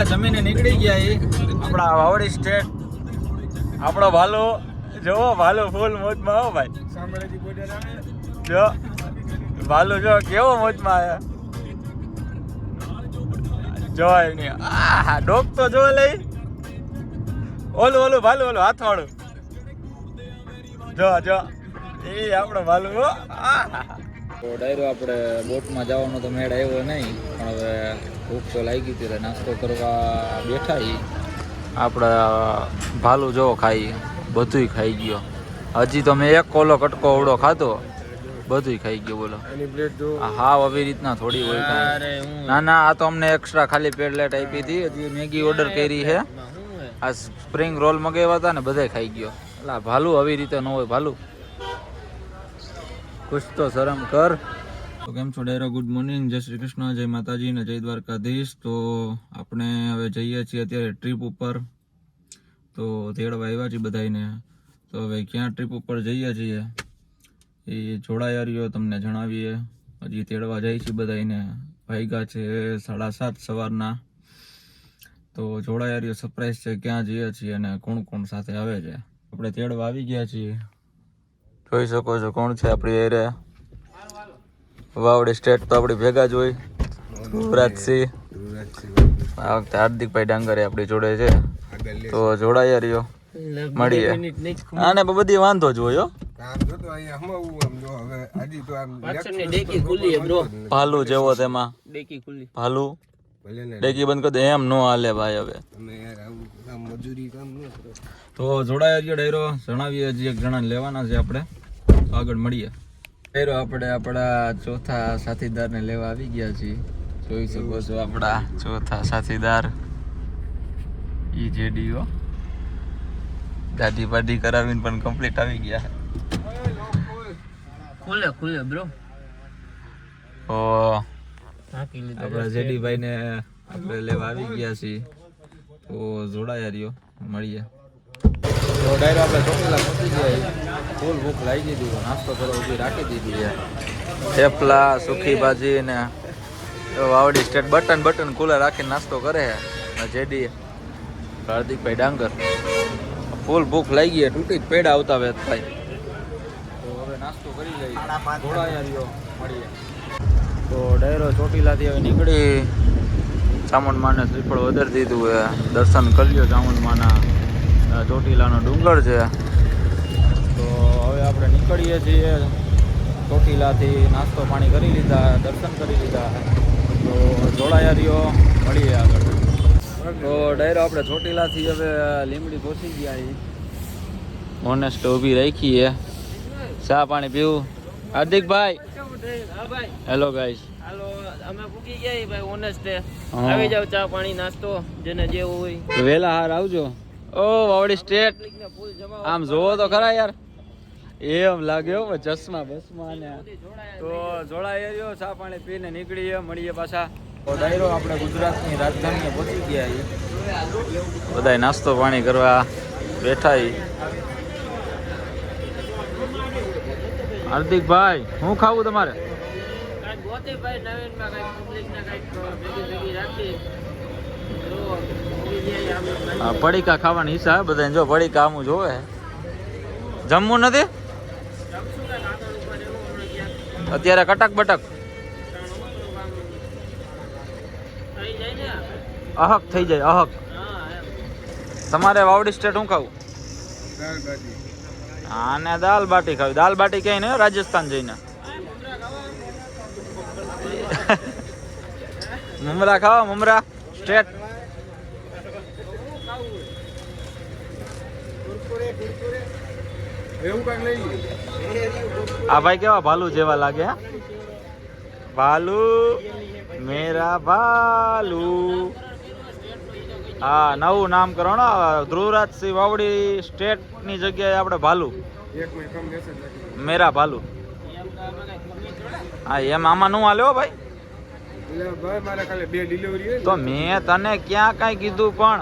જમીને નીકળી ગયા એ આપણા વાવડી સ્ટેટ આપણો ભાલુ જોવો ભાલુ ફૂલ મોજમાં હો ભાઈ જો ભાલુ જો કેવો મોજમાં આવ્યા જો એની ડોક તો જો લઈ ઓલું ભાલુ ઓલું હાથવાળું જો જો એ આપણો ભાલુ હો તો ડાયરો આપણે બોટમાં જવાનો તો મેળ આવ્યો નહીં પણ હવે ભૂખ તો લાગી હતી નાસ્તો કરવા બેઠા આપણે ભાલુ જો ખાઈ બધુંય ખાઈ ગયો હજી તો મેં એક કોલો કટકો અવડો ખાધો બધુંય ખાઈ ગયો બોલો હા આવી રીતના થોડી હોય ના ના આ તો અમને એક્સ્ટ્રા ખાલી પેડલેટ આપી હતી હજી મેગી ઓર્ડર કરી છે આ સ્પ્રિંગ રોલ મગાવ્યા હતા ને બધાય ખાઈ ગયો એટલે ભાલુ આવી રીતે ન હોય ભાલુ કુછ તો શરમ કર તો કેમ છો ડાયરો ગુડ મોર્નિંગ જય શ્રી કૃષ્ણ જય માતાજી ને જય દ્વારકાધીશ તો આપણે હવે જઈએ છીએ અત્યારે ટ્રીપ ઉપર તો તેડવા આવ્યા છીએ બધાને તો હવે ક્યાં ટ્રીપ ઉપર જઈએ છીએ એ જોડાયારીઓ તમને જણાવીએ હજી તેડવા જાય છે બધાને વાગ્યા છે 7:30 સવારના તો જોડાયારીઓ સરપ્રાઈઝ છે ક્યાં જઈએ છીએ અને કોણ કોણ સાથે આવે છે આપણે તેડવા આવી ગયા છીએ જોઈ શકો છો કોણ છે આપણી એરે વાવડી સ્ટેટ તો આપણી ભેગા જ હોય ધ્રુવરાજસિંહ આ વખતે હાર્દિકભાઈ ડાંગરે આપણી જોડે છે તો જોડાયા રહ્યો મળીએ આને બધી વાંધો જ હોય ભાલુ જેવો તેમાં ભાલુ ડેકી બંધ કરી દે એમ નો હાલે ભાઈ હવે તો જોડાયા રહ્યો ડાયરો જણાવીએ હજી એક જણા લેવાના છે આપણે આગળ મળીએ ડાયરો આપણે આપણા ચોથા સાથીદારને લેવા આવી ગયા છીએ જોઈ શકો છો આપણા ચોથા સાથીદાર ઈ જેડીઓ દાદી બાડી કરાવીને પણ કમ્પ્લીટ આવી ગયા ખુલે બ્રો ઓ આપણા જેડીભાઈ ને આપણે લેવા આવી ગયા છીએ તો જોડાયા રહ્યો મળીએ તો ડાયરો આપણે ચોટીલા પહોંચી ગયા ફૂલ ભૂખ લાગી દીધી નાસ્તો કરવા ઊભી રાખી દીધી છે થેપલા સુખી ભાજી ને વાવડી સ્ટેટ બટન કુલર રાખીને નાસ્તો કરે છે જેડી હાર્દિકભાઈ ડાંગર ફૂલ ભૂખ લાગી ગઈ તૂટી જ પેડા આવતા વેત ભાઈ તો હવે નાસ્તો કરી લઈએ જોડાયા રહ્યો મળીએ તો ડાયરો ચોટીલાથી હવે નીકળી ચામુંડમાને શ્રીફળ વધારી દીધું છે દર્શન કરી લ્યો ચામુંડમાના ચોટીલાનો ડુંગર છે તો હવે આપણે નીકળીએ છીએ ચોટીલાથી નાસ્તો પાણી કરી લીધા દર્શન કરી લીધા તો જોડાયા રહ્યો મળીએ આગળ તો ડાયરો આપણે ચોટીલાથી હવે લીમડી પહોંચી ગયા ઓનેસ્ટ ઊભી રાખી છે ચા પાણી પીવું હાર્દિકભાઈ હેલો ગાઈસ હાલો અમે પૂકી ગયા ભાઈ ઓનેસ્ટ આવી જાવ ચા પાણી નાસ્તો જેને જેવું હોય વેલા હાર આવજો ઓ વાવડી સ્ટેટ આમ જોવો તો ખરા યાર એમ લાગ્યો ચશ્મા બસમાં ને તો જોડાઈ રહ્યો ચા પાણી પીને નીકળીએ મળીએ પાછા તો ડાયરો આપણે ગુજરાતની રાજધાનીએ પહોંચી ગયા બધા નાસ્તો પાણી કરવા બેઠા હાર્દિકભાઈ શું ખાવું તમારે પડીકા ખાવાની ઈચ્છા બધા જો પડીકા આમું જોવે જમવું નથી અત્યારે કટક બટક અહક થઈ જાય અહક તમારે વાવડી સ્ટેટ શું ખાવું આને દાલ બાટી ખાવી દાલ બાટી ક્યાંય ને રાજસ્થાન જઈને મમરા ખાવા મમરા સ્ટેટ આ ભાઈ કેવા ભાલુ જેવા લાગે ભાલુ મેરા ભાલુ હા નવું નામકરણ ધ્રુવરાજસિંહ વાવડી સ્ટેટ ની જગ્યાએ આપણે ભાલુ મેરા ભાલુ હા એમ આમાં નું હાલ્યો ભાઈ તો મેં તને ક્યાં કઈ કીધું પણ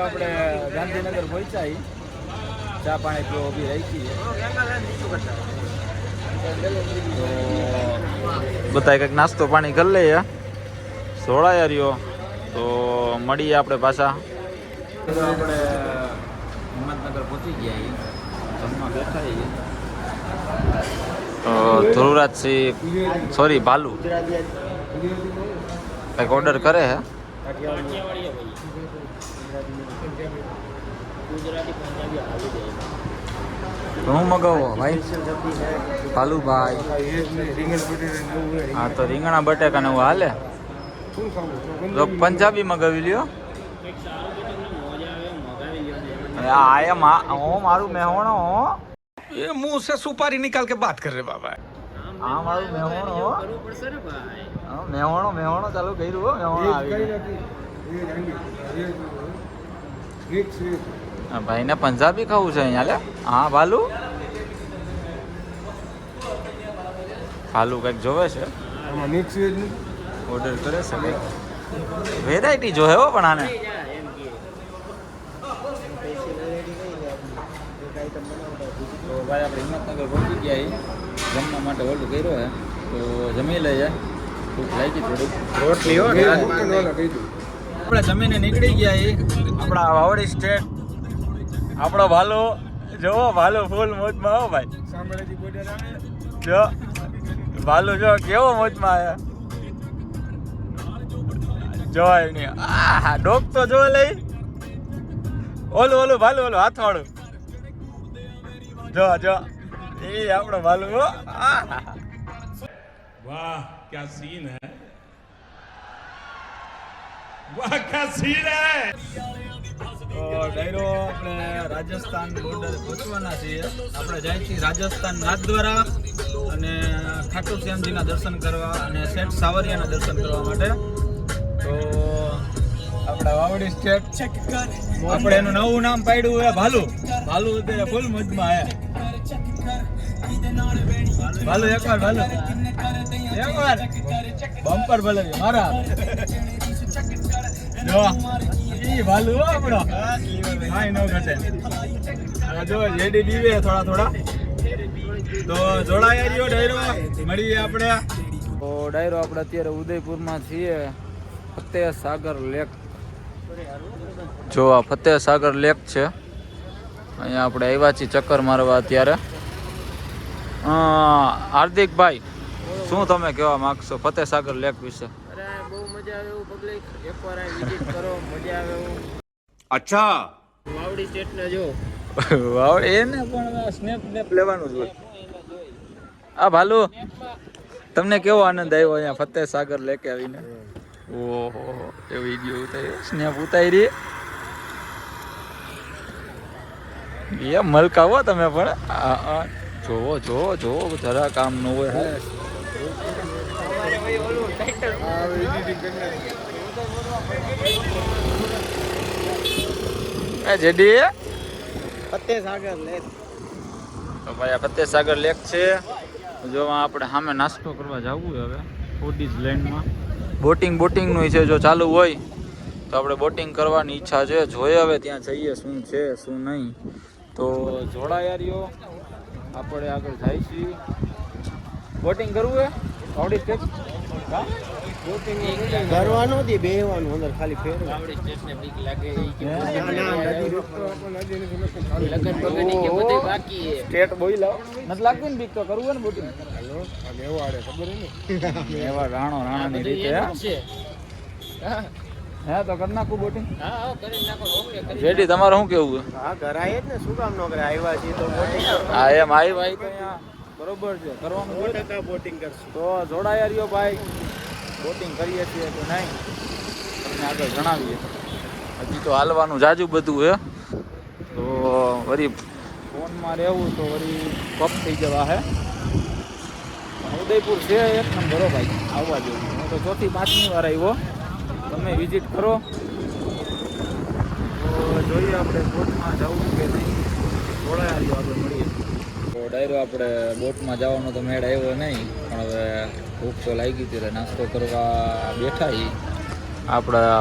આપણે ગાંધીનગર પહોંચ્યા ચા પાણી પીવા ઊભી રાખી તો બધા કંઈક નાસ્તો પાણી કરી લઈએ સોળાયા રહ્યો તો મળીએ આપણે પાછા આપણે હિંમતનગર પહોંચી ગયા જમવા બેઠા ધ્રુવરાજસિંહ સોરી ભાલુ કંઈક ઓર્ડર કરે હે હું મગાવો ભાઈ ભાલુભાઈ હા તો રીંગણા બટેકા ને હું હાલે તો પંજાબી મગાવી લ્યો મારું મેહોણો ये मुंह से सुपारी निकाल के बात कर रहे बाबा હા મારું મેહોણો મેહોણો ચાલુ કર્યું હો મેહોણો આવી ગયું ભાઈને પંજાબી ખાવું છે અહીંયા લે હા ભાલુ કંઈક જોવે છે ઓર્ડર કરે છે વેરાયટી જોહે હો પણ આને તો ભાઈ આપણે હિંમતનગર પહોંચી ગયા જમવા માટે ઓર્ડર કર્યો હે તો જમી લઈએ ભૂખ લાગી થોડીક રોટલી હો આપણે જમીને નીકળી ગયા આપણા વાવડી સ્ટેટ આપણો ભાલો જોવો ભાલો ફૂલ મોજમાં હો ભાઈ જો ભાલો જો કેવો મોજમાં આવ્યા જોવાય નહીં આ ડોક તો જો લઈ ઓલું ભાલું હાથવાળું જો એ આપણો ભાલુ હો वाह क्या सीन है वाह क्या सीन है તો ડાયરો આપણે રાજસ્થાન બોર્ડર પહોંચવાના છીએ આપણે જાય છીએ રાજસ્થાન નાથદ્વારા અને ખાટુ શ્યામજીના દર્શન કરવા અને શેઠ સાવરિયાના દર્શન કરવા માટે તો આપણા વાવડી સ્ટેટ આપણે એનું નવું નામ પાડ્યું હે ભાલુ અત્યારે ફૂલ મજમાં હે ભાલુ એકવાર બમ્પર ભલે મારા જો ઈ ભાલુ હો આપણો કાઈ નો ઘટે જો જેડી બીવે થોડા તો જોડાયા રહ્યો ડાયરો મળીએ આપણે તો ડાયરો આપણે અત્યારે ઉદયપુરમાં છીએ ફતેહ સાગર લેક જો આ ફતેહ સાગર લેક છે અહીંયા આપણે આવ્યા છીએ ચક્કર મારવા અત્યારે હાર્દિકભાઈ શું તમે કહેવા માંગશો ફતેહ સાગર લેક વિશે બહુ મજા આવે એવું પબ્લિક એકવાર આ વિઝિટ કરો મજા આવે એવું अच्छा વાવડી સ્ટેટ ને જો એને પણ સ્નેપ લેવાનું જ હોય આ ભાલુ તમને કેવો આનંદ આવ્યો અહીંયા ફતેહ સાગર લેકે આવીને ઓહો એ વિડીયો ઉતાર્યો સ્નેપ ઉતારી એ મલકાવો તમે પણ જોવો જરા કામ ન હોય જેડી ફતેહ સાગર લેક તો ભાઈ આ ફતેહ સાગર લેક છે જો આપણે સામે નાસ્તો કરવા જવું હવે ફૂડીઝ લેન્ડમાં બોટિંગનું છે જો ચાલુ હોય તો આપણે બોટિંગ કરવાની ઈચ્છા છે જોઈએ હવે ત્યાં જઈએ શું છે શું નહીં તો જોડાયા રહ્યો આપણે આગળ જાય છીએ બોટિંગ કરવું હે આવડી સ્ટેપ કરવાનો નથી બેહવાનું અંદર ખાલી ફેરવું વાવડી સ્ટેટ ને બીક લાગે લગન બગની કે બધે બાકી છે સ્ટેટ બોઈલા નથી લાગતું ને બીક તો કરવું હે ને બોટિંગ એવા રાણાની રીતે હે તો કરી નાખું બોટિંગ હા કરી નાખો ઓકે કરી જેડી તમારે શું કેવું હા કરાય જ ને શું કામ નો કરે આવ્યા છીએ તો બોટિંગ હા એમ આવી ભાઈ તો અહીંયા બરોબર છે કરવાનું 100% બોટિંગ કરશું તો જોડાયા રહ્યો ભાઈ બોટિંગ કરીએ છીએ કે નહીં તમને આગળ જણાવીએ હજી તો હાલવાનું જાજુ બધું હે તો વળી ફોનમાં રહેવું તો વળી પપ થઈ જવા હે ઉદયપુર છે એક નંબર ભાઈ આવવા જેવું હું તો 4થી 5મી વાર આવ્યો તમે વિઝિટ કરો તો જોઈએ આપણે બોટમાં જવું કે નહીં જોડાયા રહ્યો આગળ મળીએ તો ડાયરો આપણે બોટમાં જવાનો તો મેળ આવ્યો નહીં પણ હવે ભૂખ તો લાગી હતી એટલે નાસ્તો કરવા બેઠા આપણા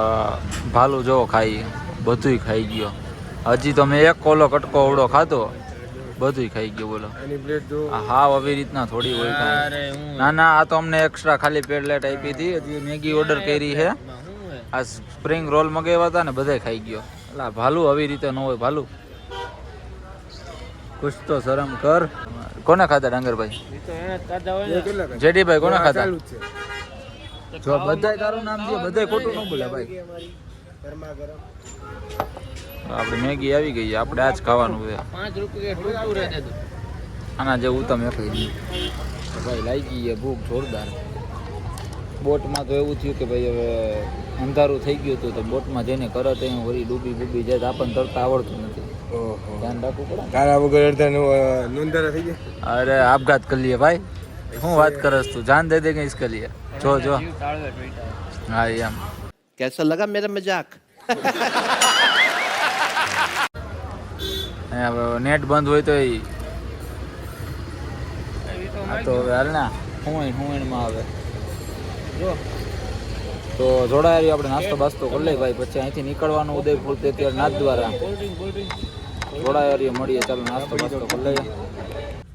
ભાલુ જો ખાઈ બધુંય ખાઈ ગયો હજી તો મેં એક કોલો કટકો અવડો ખાધો, બધું ખાઈ ગયો બોલો. હાવ આવી રીતના થોડી હોય કાંઈ. ના ના, આ તો અમને એક્સ્ટ્રા ખાલી પેડલેટ આપી હતી. હજી મેગી ઓર્ડર કરી છે. આ સ્પ્રિંગ રોલ મગાવ્યા હતા ને બધાય ખાઈ ગયો. એટલે ભાલું આવી રીતે ન હોય ભાલું. કુછ તો શરમ કર. કોને ખાધા ડાંગરભાઈ? જેડીભાઈ કોને ખાધા? જો બધાય તારું નામ દે, બધાય ખોટું ન બોલે ભાઈ. આપણે મેગી આવી ગઈ, આપણે આજ ખાવાનું છે. 5 રૂપિયા ટૂંકું રહે છે. આના જેવું તમે એકલી ભાઈ લાગી ગઈ ભૂખ જોરદાર. બોટમાં તો એવું થયું કે ભાઈ હવે અંધારું થઈ ગયું હતું, તો બોટમાં જઈને કરત અહીં વળી ડૂબી જાય, આપણને તરતા આવડતું નથી. ધ્યાન રાખવું પડે. તારા વગર નોંધારા થઈ ગયા. અરે આપઘાત કરી લઈએ ભાઈ, શું વાત કરસ તું? જાન દે દે કઈ કરી લઈએ. જો હા એમ. कैसा लगा मेरा मजाक? નેટ બંધ હોય તો તો હવે હાલ ના હું આવે. જો તો જોડાયા આપણે નાસ્તો બાસ્તો કરી લઈએ ભાઈ, પછી અહીંથી નીકળવાનું ઉદયપુર તે અત્યારે નાથ દ્વારા જોડાયા મળીએ. ચાલો નાસ્તો બાસ્તો કરી લઈએ.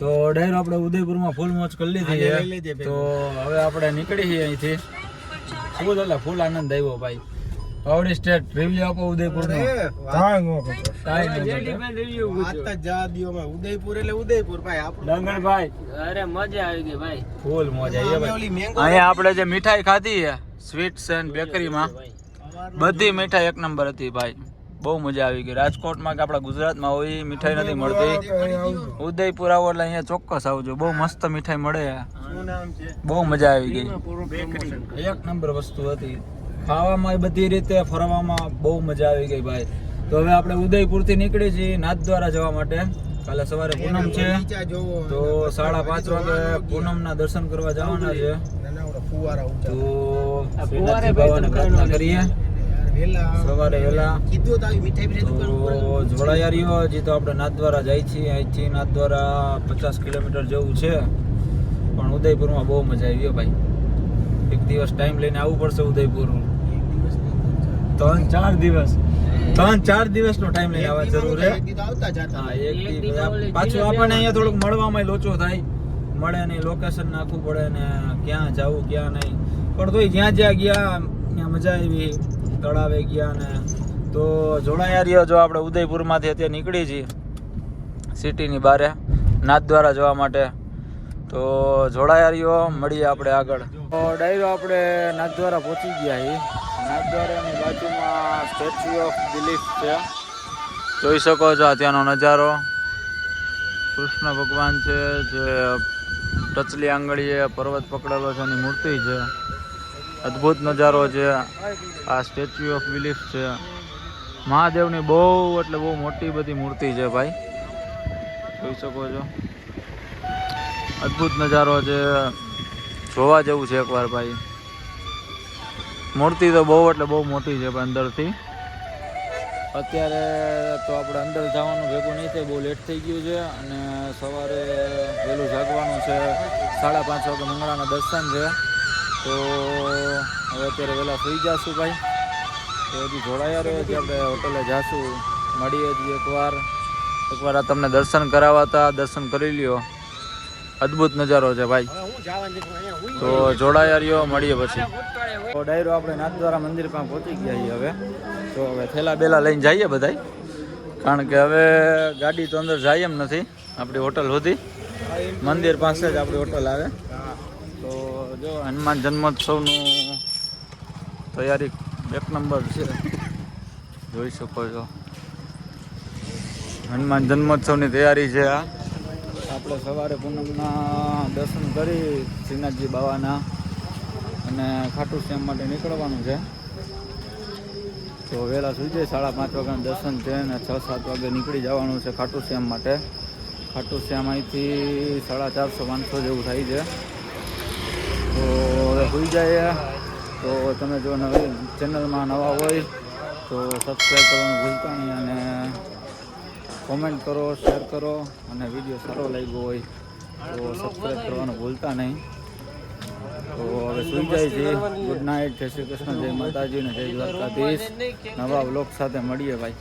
તો ડાયરો આપણે ઉદયપુરમાં ફૂલ મોજ કરી લીધી. તો હવે આપણે નીકળી છીએ અહીંથી. ફૂલ એટલે ફૂલ આનંદ આવ્યો ભાઈ. પાવડી સ્ટેટ રિવ્યુ આપો ઉદયપુર નો. ઉદયપુર એટલે ઉદયપુર ભાઈ આપણું. ડાંગરભાઈ અરે મજા આવી ગઈ ભાઈ, ફૂલ મોજ આવી ભાઈ. અહીંયા આપણે જે મીઠાઈ ખાધી છે સ્વીટ્સ એન્ડ બેકરીમાં, બધી મીઠાઈ એક નંબર હતી ભાઈ. બહુ મજા આવી ગઈ. રાજકોટમાં કે આપણા ગુજરાતમાં હોય મીઠાઈ નથી મળતી. ઉદયપુર આવો એટલે અહીંયા ચોક્કસ આવજો, બહુ મસ્ત મીઠાઈ મળે. બહુ મજા આવી ગઈ, એક નંબર વસ્તુ હતી. ખાવામાં બધી રીતે, ફરવામાં બહુ મજા આવી ગઈ ભાઈ. તો હવે આપણે ઉદયપુરથી નીકળી છીએ નાથ દ્વારા જવા માટે. કાલે સવારે પૂનમ છે, તો 5:30 વાગે પૂનમના દર્શન કરવા જવાના છે. તો શ્રીનાથજી બાબાને પ્રાર્થના કરીએ સવારે વહેલા. તો જોડાયા રહ્યો. હજી તો આપણે નાથ દ્વારા જાય છીએ. અહીંથી નાથ દ્વારા 50 કિલોમીટર જેવું છે, પણ ઉદયપુરમાં બહુ મજા આવી ભાઈ. એક દિવસ ટાઈમ લઈને આવવું પડશે ઉદયપુર. 3-4 દિવસનો ટાઈમ લઈને આવવા જરૂર છે. હા, એક દિવસ પાછું આપણને અહીંયા થોડુંક મળવામાં લોચો થાય, મળે નહીં, લોકેશન નાખવું પડે ને ક્યાં જવું ક્યાં નહીં. પણ તોય જ્યાં ગયા ત્યાં મજા આવી. તળાવે ગયા ને તો જોડાયા રહ્યો. જો આપણે ઉદયપુરમાંથી અત્યારે નીકળી છીએ સિટીની બહાર નાથ દ્વારા જવા માટે. તો જોડાયા રહ્યો, મળીએ આપણે આગળ. તો ડાયરો આપણે નાથ દ્વારા પહોંચી ગયા છીએ. નાથ દ્વારાની બાજુમાં સ્ટેચ્યુ ઓફ બિલીફ છે, જોઈ શકો છો. ત્યાંનો નજારો. કૃષ્ણ ભગવાન છે જે ટચલી આંગળીએ પર્વત પકડેલો છે, એની મૂર્તિ છે. અદ્ભુત નજારો છે. આ સ્ટેચ્યુ ઓફ બિલીફ છે. મહાદેવની બહુ એટલે બહુ મોટી બધી મૂર્તિ છે ભાઈ, જોઈ શકો છો. અદ્ભુત નજારો છે, જોવા જેવું છે એકવાર ભાઈ. મૂર્તિ તો બહુ એટલે બહુ મોટી છે અંદરથી. અત્યારે તો આપણે અંદર જવાનું ભેગું નહીં થાય, બહુ લેટ થઈ ગયું છે અને સવારે વહેલું જાગવાનું છે. 5:30 વાગે મંગળાના દર્શન છે. તો હવે અત્યારે વહેલા સુઈ જઈશું ભાઈ. તો હજી જોડાયા રહ્યો છે, આપણે હોટલે જઈશું. મળીએ હજી એકવાર આ તમને દર્શન કરાવવા હતા, દર્શન કરી લ્યો. અદ્ભુત નજારો છે ભાઈ. તો જોડાયા રહ્યો, મળીએ પછી. તો ડાયરો આપણે નાથ દ્વારા મંદિર પાસે પહોંચી ગયા છીએ હવે. તો હવે થેલા બેલા લઈને જઈએ બધાય, કારણ કે હવે ગાડી તો અંદર જાય એમ નથી. આપણી હોટલ સુધી મંદિર પાસે જ આપણી હોટલ આવે. તો જો હનુમાન જન્મોત્સવનું તૈયારી એક નંબર છે, જોઈ શકો છો. હનુમાન જન્મોત્સવની તૈયારી છે આ. આપણે સવારે પૂનમના દર્શન કરી શ્રીનાથજી બાવાના અને ખાટુ શ્યામ માટે નીકળવાનું છે. તો વહેલા સુઈ જાય, 5:30 વાગ્યાનું દર્શન છે અને 6-7 વાગે નીકળી જવાનું છે ખાટુ શ્યામ માટે. ખાટુ શ્યામ અહીંથી 450-500 જેવું થાય છે. તો હવે સુઈ જાય. તો તમે જો નવી ચેનલમાં નવા હોય તો સબસ્ક્રાઈબ કરવાનું ભૂલતા નહીં અને કોમેન્ટ કરો, શેર કરો અને વિડીયો સારો લાગ્યો હોય તો સબસ્ક્રાઈબ કરવાનું ભૂલતા નહીં. તો હવે સુઈ જાય છે. ગુડ નાઇટ, જય શ્રી કૃષ્ણ, જય માતાજી ને જય દ્વારકાધીશ. નવા વ્લોગ સાથે મળીએ ભાઈ.